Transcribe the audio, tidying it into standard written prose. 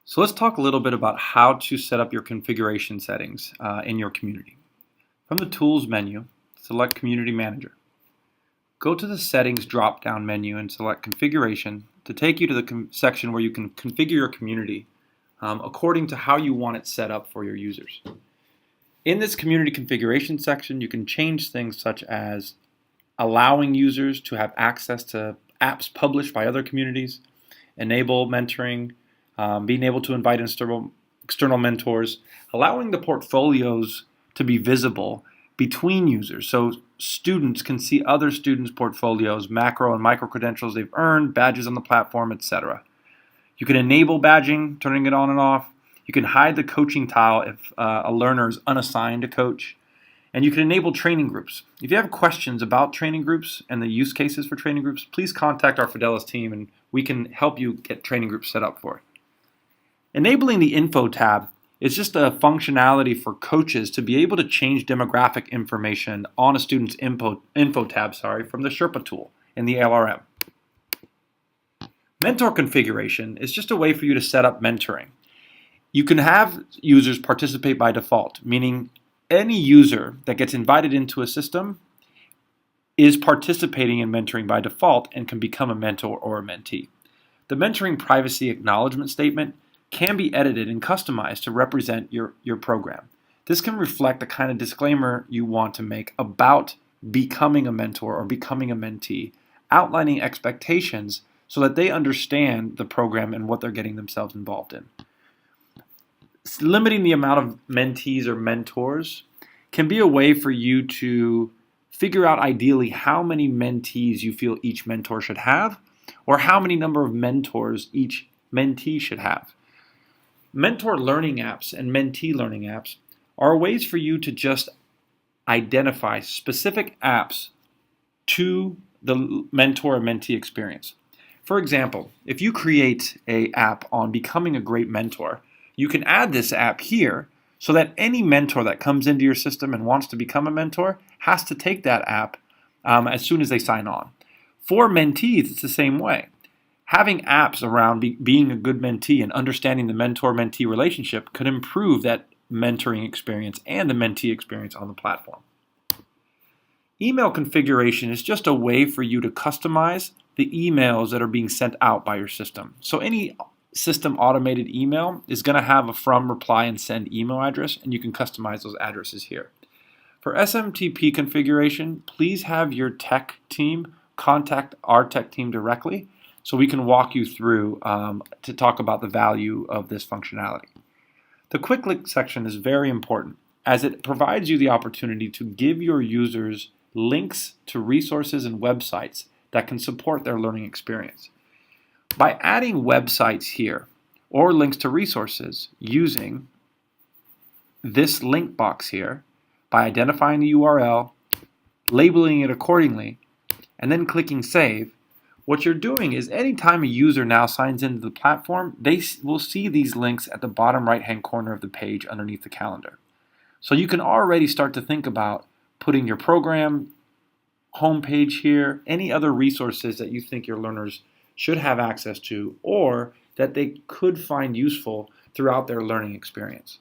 So let's talk a little bit about how to set up your configuration settings in your community. From the Tools menu, select Community Manager. Go to the Settings drop-down menu and select Configuration to take you to the section where you can configure your community according to how you want it set up for your users. In this community configuration section, you can change things such as allowing users to have access to apps published by other communities, enable mentoring, being able to invite external mentors, allowing the portfolios to be visible between users. So students can see other students' portfolios, macro and micro credentials they've earned, badges on the platform, etc. You can enable badging, turning it on and off. You can hide the coaching tile if a learner is unassigned a coach. And you can enable training groups. If you have questions about training groups and the use cases for training groups, please contact our Fidelis team and we can help you get training groups set up for it. Enabling the Info tab is just a functionality for coaches to be able to change demographic information on a student's info tab from the Sherpa tool in the LRM. Mentor configuration is just a way for you to set up mentoring. You can have users participate by default, meaning any user that gets invited into a system is participating in mentoring by default and can become a mentor or a mentee. The mentoring privacy acknowledgement statement can be edited and customized to represent your program. This can reflect the kind of disclaimer you want to make about becoming a mentor or becoming a mentee, outlining expectations so that they understand the program and what they're getting themselves involved in. Limiting the amount of mentees or mentors can be a way for you to figure out ideally how many mentees you feel each mentor should have or how many number of mentors each mentee should have. Mentor learning apps and mentee learning apps are ways for you to just identify specific apps to the mentor or mentee experience. For example, if you create an app on becoming a great mentor, you can add this app here so that any mentor that comes into your system and wants to become a mentor has to take that app as soon as they sign on. For mentees, it's the same way. Having apps around being a good mentee and understanding the mentor-mentee relationship could improve that mentoring experience and the mentee experience on the platform. Email configuration is just a way for you to customize the emails that are being sent out by your system. So any system automated email is going to have a from, reply, and send email address, and you can customize those addresses here. For SMTP configuration, please have your tech team contact our tech team directly so we can walk you through to talk about the value of this functionality. The quick link section is very important as it provides you the opportunity to give your users links to resources and websites that can support their learning experience. By adding websites here or links to resources using this link box here, by identifying the URL, labeling it accordingly, and then clicking Save, what you're doing is anytime a user now signs into the platform, they will see these links at the bottom right-hand corner of the page underneath the calendar. So you can already start to think about putting your program homepage here, any other resources that you think your learners should have access to or that they could find useful throughout their learning experience.